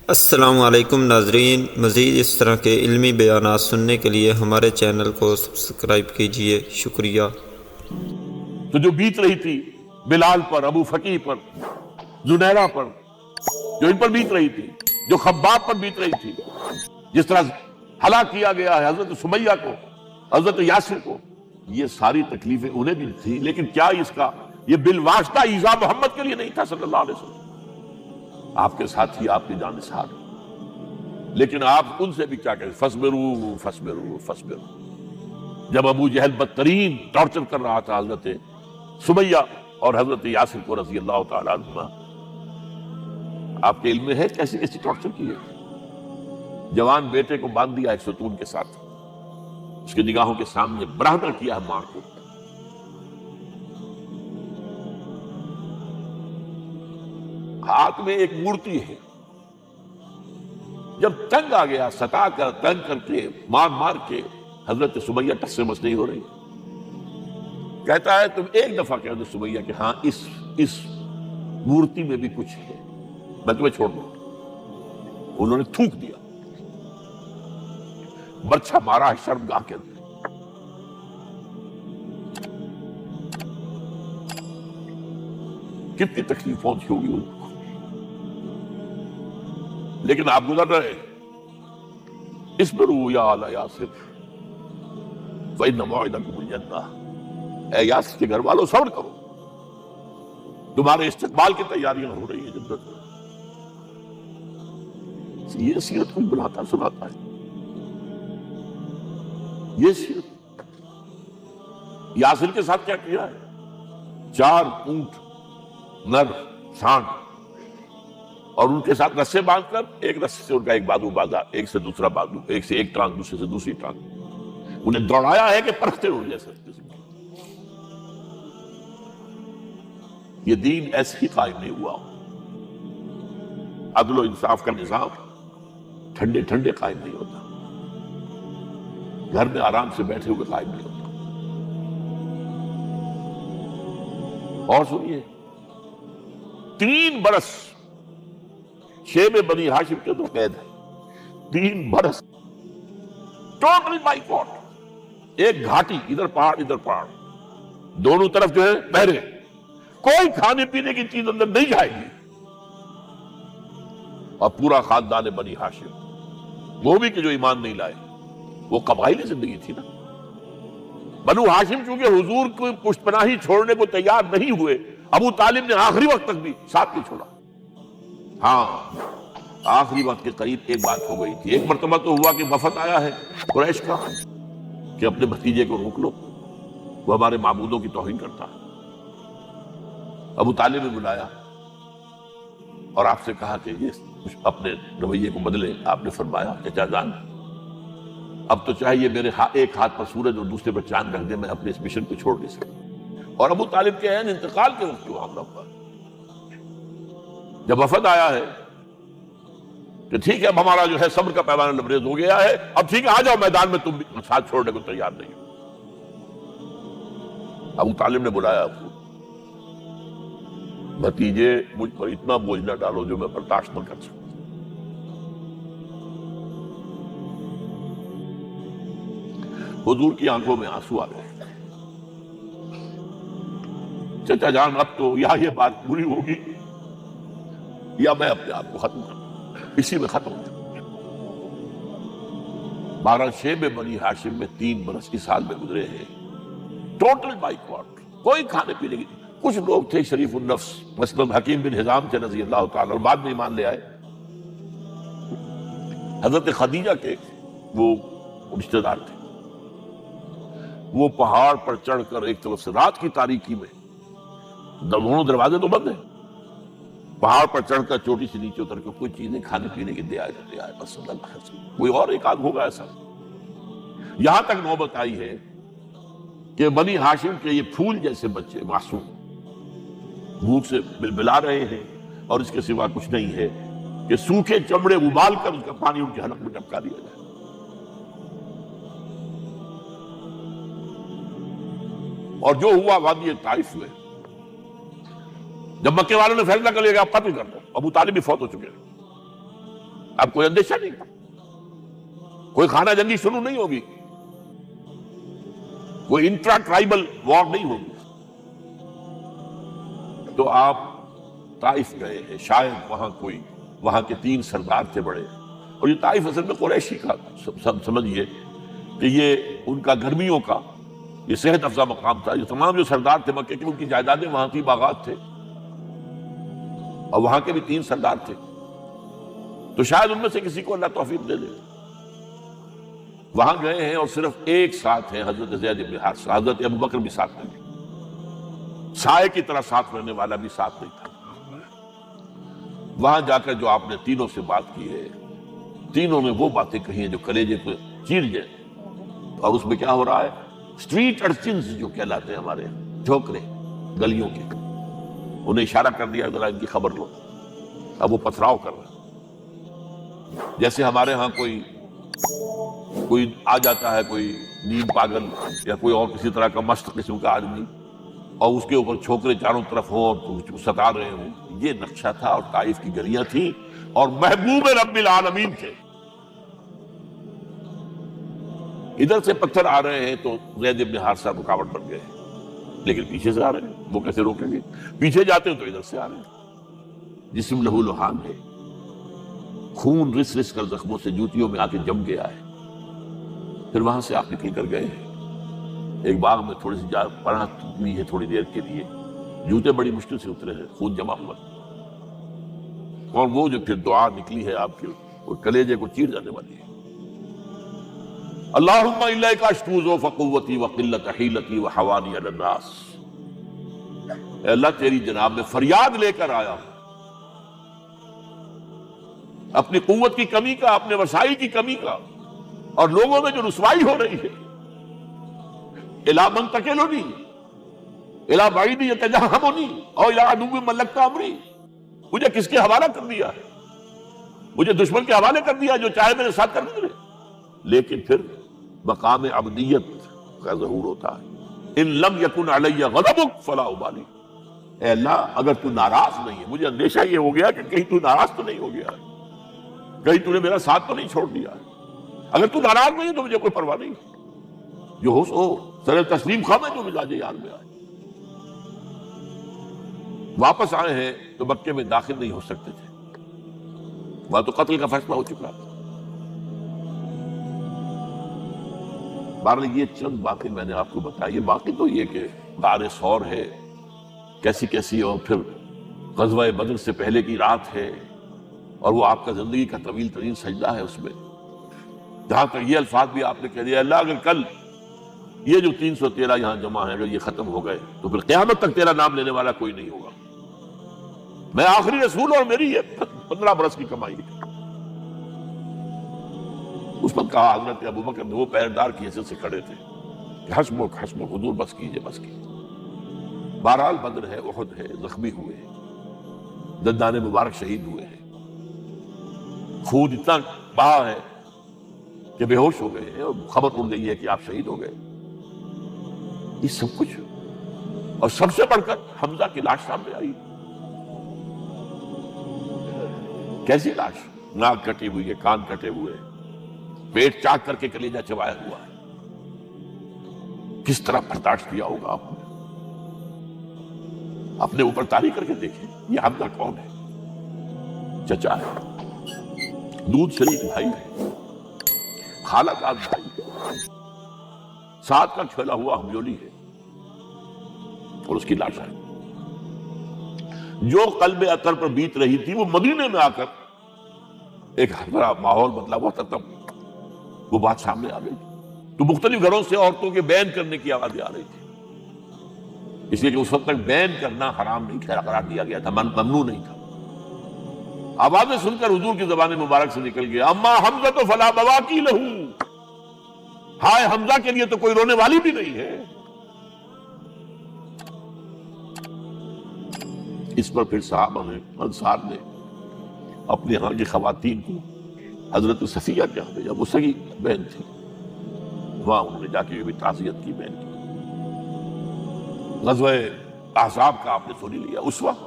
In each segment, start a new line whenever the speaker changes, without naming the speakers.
السلام علیکم ناظرین، مزید اس طرح کے علمی بیانات سننے کے لیے ہمارے چینل کو سبسکرائب کیجیے، شکریہ۔
تو جو بیت رہی تھی بلال پر، ابو فقی پر، زنیرہ پر، جو ان پر بیت رہی تھی، جو خباب پر بیت رہی تھی، جس طرح ہلاک کیا گیا ہے حضرت سمیہ کو، حضرت یاسر کو، یہ ساری تکلیفیں انہیں بھی تھی، لیکن کیا اس کا یہ بالواسطہ ایذا محمد کے لیے نہیں تھا صلی اللہ علیہ وسلم؟ آپ کے ساتھی، آپ کے جانثار، لیکن آپ ان سے بھی کیا کہیں، فصبروا فصبروا فصبروا۔ جب ابو جہل بدترین ٹارچر کر رہا تھا حضرت سمیہ اور حضرت یاسر کو رضی اللہ تعالیٰ عنہما، آپ کے علم میں ہے کیسی کیسی ٹارچر کی ہے؟ جوان بیٹے کو باندھ دیا ایک ستون کے ساتھ، اس کی نگاہوں کے سامنے برہنہ کیا ہے ماں کو، ہاتھ میں ایک مورتی ہے، جب تنگ آ گیا، ستا کر تنگ کر کے مار مار کے حضرت سمیہ ٹس سے مس نہیں ہو رہی، کہتا ہے تم ایک دفعہ کہہ دو سمیہ کہ ہاں اس مورتی میں بھی کچھ ہے، میں تمہیں چھوڑ دوں۔ انہوں نے تھوک دیا، برچھا مارا ہے شرمگاہ کے اندر۔ کتنی تکلیف پہنچی ہوگی ان کو، لیکن آپ گزر رہے اصبروا یا آل یاسر فإن موعدکم الجنہ، اے یاسر کے گھر والوں صبر کرو، تمہارے استقبال کی تیاریاں ہو رہی ہیں جنت میں۔ یہ سیرت کوئی بلاتا سناتا ہے، یہ سیرت یاسر کے ساتھ کیا کیا ہے؟ 4 اونٹ نر سانڈ، اور ان کے ساتھ رسے باندھ کر ایک رسے سے ان کا ایک بازو باندھا، ایک سے دوسرا بازو، ایک سے ایک ٹانگ، دوسرے سے دوسری ٹانگ، انہیں دوڑایا ہے کہ پرکھتے اڑ جیسے۔ یہ دین ایسے ہی قائم نہیں ہوا، عدل و انصاف کا نظام ٹھنڈے ٹھنڈے قائم نہیں ہوتا، گھر میں آرام سے بیٹھے ہوئے قائم نہیں ہوتا۔ اور سنیے، 3 برس شیب بنی ہاشم کے تو قید ہے، 3 برس ٹوٹل بائیکاٹ، ایک گھاٹی، ادھر پہاڑ ادھر پہاڑ، دونوں طرف جو ہے پہرے، کوئی کھانے پینے کی چیز اندر نہیں جائے گی، اور پورا خاندان بنی ہاشم، وہ بھی کہ جو ایمان نہیں لائے، وہ قبائلی زندگی تھی نا۔ بنو ہاشم چونکہ حضور کو پشت پناہی چھوڑنے کو تیار نہیں ہوئے، ابو طالب نے آخری وقت تک بھی ساتھ نہیں چھوڑا۔ ہاں، آخری وقت کے قریب ایک بات ہو گئی تھی، ایک مرتبہ تو ہوا کہ وفد آیا ہے قریش کا کہ اپنے بھتیجے کو روک لو، وہ ہمارے معبودوں کی توہین کرتا ہے۔ ابو طالب نے بلایا اور آپ سے کہا کہ یہ اپنے رویے کو بدلے۔ آپ نے فرمایا کہ چچا جان، اب تو چاہے یہ میرے ایک ہاتھ پر سورج اور دوسرے پر چاند رکھ دے، میں اپنے اس مشن کو چھوڑ نہیں سکتا۔ اور ابو طالب کے عین انتقال کے وقت جو معاملہ ہوا، جب وفد آیا ہے کہ ٹھیک ہے اب ہمارا جو ہے صبر کا پیمانہ لبریز ہو گیا ہے، اب ٹھیک ہے آ جاؤ میدان میں، تم بھی ساتھ چھوڑنے کو تیار نہیں ہو۔ ابو طالب نے بلایا آپ کو، بھتیجے مجھ پر اتنا بوجھ نہ ڈالو جو میں برداشت نہ کر سکتا۔ حضور کی آنکھوں میں آنسو آ گئے۔ چچا جان، اب تو یا یہ بات پوری ہوگی یا میں اپنے آپ کو ختم کروں، اسی میں ختم ہوں۔ 12 شیب بنی ہاشم میں 3 برس اس حال میں گزرے ہیں، ٹوٹل بائیکاٹ، کوئی کھانے پینے کی۔ کچھ لوگ تھے شریف النفس، مثلا حکیم بن حزام تھے رضی اللہ تعالیٰ، اور بعد میں ایمان لے آئے۔ حضرت خدیجہ کے وہ رشتہ دار تھے، وہ پہاڑ پر چڑھ کر ایک طرف سے رات کی تاریکی میں، دونوں دروازے تو بند ہیں، پہاڑ پر چڑھ کر چوٹی سے نیچے اتر کے کوئی چیزیں کھانے پینے کی دے آئے بس صلی اللہ علیہ وسلم۔ کوئی اور ایک آدھ ہوگا ایسا۔ یہاں تک نوبت آئی ہے کہ بنی ہاشم کے یہ پھول جیسے بچے معصوم بھوک سے بلبلا رہے ہیں، اور اس کے سوا کچھ نہیں ہے کہ سوکھے چمڑے ابال کر اس کا پانی ان کے حلق میں ٹپکا دیا جائے۔ اور جو ہوا وادی طائف میں، جب مکے والوں نے فیصلہ کر لیا کہ آپ قتل کر دو، ابو طالب بھی فوت ہو چکے ہیں، اب کوئی اندیشہ نہیں، کوئی خانہ جنگی شروع نہیں ہوگی، کوئی انٹرا ٹرائبل وار نہیں ہوگی۔ تو آپ طائف گئے ہیں، شاید وہاں کے 3 سردار تھے بڑے، اور یہ طائف اصل میں قریشی کا سمجھیے کہ یہ ان کا گرمیوں کا یہ صحت افزا مقام تھا۔ یہ تمام جو سردار تھے مکے کے، ان کی جائیدادیں وہاں تھی، باغات تھے، اور وہاں کے بھی 3 سردار تھے، تو شاید ان میں سے کسی کو اللہ توفیق دے دے۔ وہاں گئے ہیں اور صرف ایک ساتھ ہیں، حضرت زید بن حارثہ، حضرت ابوبکر بھی ساتھ نہیں، سائے کی طرح ساتھ رہنے والا بھی ساتھ نہیں تھا۔ وہاں جا کر جو آپ نے تینوں سے بات کی ہے، تینوں نے وہ باتیں کہی ہیں جو کلیجے کو چیر جائیں، اور اس میں کیا ہو رہا ہے، اسٹریٹ ارچنز جو کہلاتے ہیں ہمارے جھوکرے گلیوں کے، انہیں اشارہ کر دیا ذرا ان کی خبر لو۔ اب وہ پتھراؤ کر رہے ہیں، جیسے ہمارے ہاں کوئی آ جاتا ہے، کوئی نیم پاگل یا کوئی اور کسی طرح کا مست قسم کا آدمی، اور اس کے اوپر چھوکرے چاروں طرف ہوں اور ستا رہے ہوں۔ یہ نقشہ تھا، اور طائف کی گلیاں تھیں، اور محبوب رب العالمین تھے۔ ادھر سے پتھر آ رہے ہیں تو زید بن حارثہ رکاوٹ بن گئے، لیکن پیچھے سے آ رہے ہیں، وہ کیسے روکیں گے؟ پیچھے جاتے ہیں تو ادھر سے آ رہے ہیں، جسم لہو لہان ہے، خون رس رس کر زخموں سے جوتیوں میں آ کے جم گیا ہے۔ پھر وہاں سے آپ نکل کر گئے ہیں، ایک باغ میں تھوڑی سی پناہ لی ہے تھوڑی دیر کے لیے، جوتے بڑی مشکل سے اترے ہیں، خون جمع ہوا، اور وہ جو پھر دعا نکلی ہے آپ کی، وہ کلیجے کو چیر جانے والی ہے۔ اللہم الیک اشکو ضعف قوتی وقلت حیلتی وحوانی علی الناس، اے اللہ تیری جناب میں فریاد لے کر آیا ہوں، اپنی قوت کی کمی کا، اپنے وسائل کی کمی کا، اور لوگوں میں جو رسوائی ہو رہی ہے۔ الی من تکلنی الی بعید یتجہمنی او الی عدو ملکت امری، مجھے کس کے حوالہ کر دیا ہے؟ مجھے دشمن کے حوالے کر دیا جو چاہے میرے ساتھ کر گزرے۔ لیکن پھر مقام عبدیت کا ظہور ہوتا ہے، ان لم یکن علی غضبک فلا ابالی، اے اللہ اگر تو ناراض نہیں ہے، مجھے اندیشہ یہ ہو گیا کہ کہیں تو ناراض تو نہیں ہو گیا ہے، کہیں تو نے میرا ساتھ تو نہیں چھوڑ دیا ہے۔ اگر تو ناراض نہیں ہے تو مجھے کوئی پرواہ نہیں، جو ہو سو سر تسلیم خواہ میں جو مزاج یار میں آئے۔ واپس آئے ہیں تو مکے میں داخل نہیں ہو سکتے تھے، وہاں تو قتل کا فیصلہ ہو چکا تھا۔ بہرحال یہ چند باتیں میں نے آپ کو بتائی، باقی تو یہ کہ غار ثور ہے کیسی، اور پھر غزوہ بدر سے پہلے کی رات ہے، اور وہ آپ کا زندگی کا طویل ترین سجدہ ہے۔ اس میں جہاں تک یہ الفاظ بھی آپ نے کہہ دیا، اللہ اگر کل یہ جو 313 یہاں جمع ہیں اگر یہ ختم ہو گئے تو پھر قیامت تک تیرا نام لینے والا کوئی نہیں ہوگا، میں آخری رسول اور میری یہ 15 برس کی کمائی ہے۔ اس وقت کہا حضرت ابوبکر نے، وہ پہردار کی حیثیت سے کھڑے تھے، کہ حسبک حضور، بس کیجئے بس کیجئے۔ بہرحال بدر ہے، احد ہے، زخمی ہوئے ہیں، دندان مبارک شہید ہوئے ہیں، خون اتنا بہا ہے کہ بے ہوش ہو گئے ہیں، اور خبر اڑ گئی ہے کہ آپ شہید ہو گئے۔ یہ سب کچھ، اور سب سے بڑھ کر حمزہ کی لاش سامنے آئی۔ کیسی لاش؟ ناک کٹی ہوئی ہے، کان کٹے ہوئے ہیں، پیٹ چاک کر کے کلیجہ چبایا ہوا ہے۔ کس طرح برداشت کیا ہوگا آپ نے؟ اپنے اوپر تاری کر کے دیکھیں، یہ حمزہ کون ہے؟ چچا ہے، دودھ شریک بھائی ہے، خالہ کا بھائی ہے، ساتھ کا کھیلا ہوا ہمجولی ہے، اور اس کی لاش ہے۔ جو قلب اطہر پر بیت رہی تھی وہ مدینے میں آ کر ایک بڑا ماحول بدلا ہوا تھا، تب وہ بات سامنے آ گئی تو مختلف گھروں سے عورتوں کے بین کرنے کی آوازیں آ رہی تھی، اس لیے کہ اس وقت تک بین کرنا حرام نہیں قرار دیا گیا تھا، ممنوع نہیں تھا۔ آوازیں سن کر حضور کی زبان مبارک سے نکل گیا، اما حمزہ تو فلا بواکی لہو، ہائے حمزہ کے لیے تو کوئی رونے والی بھی نہیں ہے۔ اس پر پھر صحابہ نے، انصار نے اپنے ہاں کی خواتین کو حضرت صفیہ کے یہاں بھیجا، وہ سگی بہن تھی، وہاں انہوں نے جا کے بھی تعزیت کی بہن کی۔ غزوہ احزاب کا آپ نے سنی لیا، اس وقت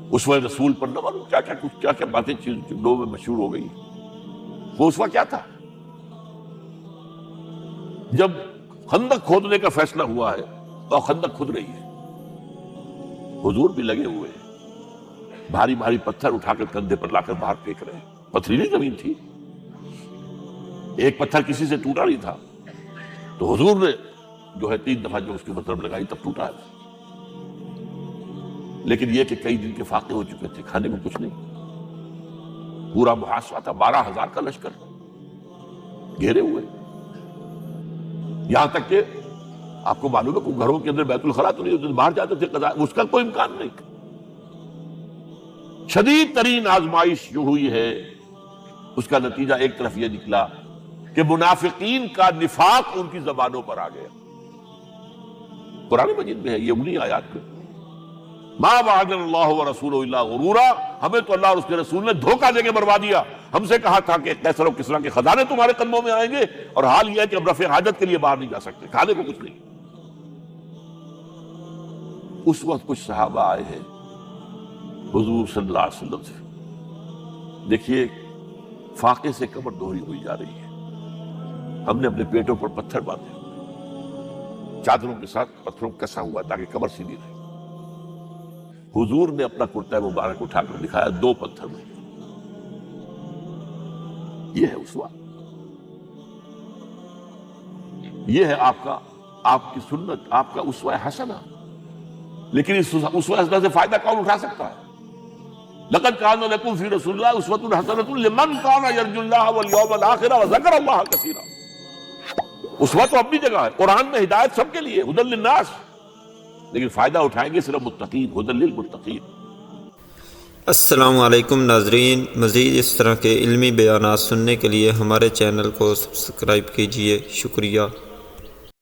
اسوہ رسول پر نہ معلوم کیا کیا باتیں چیزوں میں مشہور ہو گئی. وہ اسوہ کیا تھا؟ جب خندق کھودنے کا فیصلہ ہوا ہے تو خندق کھود رہی ہے، حضور بھی لگے ہوئے ہیں، بھاری بھاری پتھر اٹھا کر کندھے پر لا کر باہر پھینک رہے ہیں. پتھریلی زمین تھی، ایک پتھر کسی سے ٹوٹا نہیں تھا، تو حضور نے جو ہے 3 دفعہ جو اس کی طرف لگائی تب ٹوٹا ہے. لیکن یہ کہ کئی دن کے فاقے ہو چکے تھے، کھانے کو کچھ نہیں، پورا محاصرہ تھا، 12,000 کا لشکر گھیرے ہوئے. یہاں تک کہ آپ کو معلوم ہے کہ گھروں کے اندر بیت الخلا تو نہیں، باہر جاتے تھے قضاء، اس کا کوئی امکان نہیں. شدید ترین آزمائش جو ہوئی ہے اس کا نتیجہ ایک طرف یہ نکلا کہ منافقین کا نفاق ان کی زبانوں پر آ گیا. قرآن مجید میں ہے یہ انہی آیات میں، ما وعدنا اللہ ورسولہ الا غرورا، ہمیں تو اللہ اور اس کے رسول نے دھوکہ دے کے بروا دیا. ہم سے کہا تھا کہ قیصر و کسریٰ کے خزانے تمہارے قدموں میں آئیں گے، اور حال یہ ہے کہ اب رفع حاجت کے لیے باہر نہیں جا سکتے، کھانے کو کچھ نہیں. اس وقت کچھ صحابہ آئے ہیں حضور صلی اللہ علیہ وسلم سے، دیکھیے فاقے سے کمر دوہری ہوئی جا رہی ہے، ہم نے اپنے پیٹوں پر پتھر باندھے ہوئے، چادروں کے ساتھ پتھروں کو کسا ہوا تاکہ کمر سیدھی رہے. حضور نے اپنا کرتا مبارک اٹھا کر دکھایا 2 پتھر میں. یہ ہے اسوہ، یہ ہے آپ کی سنت، آپ کا اسوہ حسنہ. لیکن اس اسوہ حسنہ سے فائدہ کون اٹھا سکتا ہے؟ لقد کان لکم فی رسول اللہ اسوۃ حسنۃ لمن کان یرجو اللہ والیوم الآخر وذکر اللہ کثیرا. اسوہ تو اپنی جگہ ہے، قرآن میں ہدایت سب کے لیے، ھدی للناس، لیکن فائدہ اٹھائیں گے صرف متقین، ھدی للمتقین.
السلام علیکم ناظرین، مزید اس طرح کے علمی بیانات سننے کے لیے ہمارے چینل کو سبسکرائب کیجیے. شکریہ.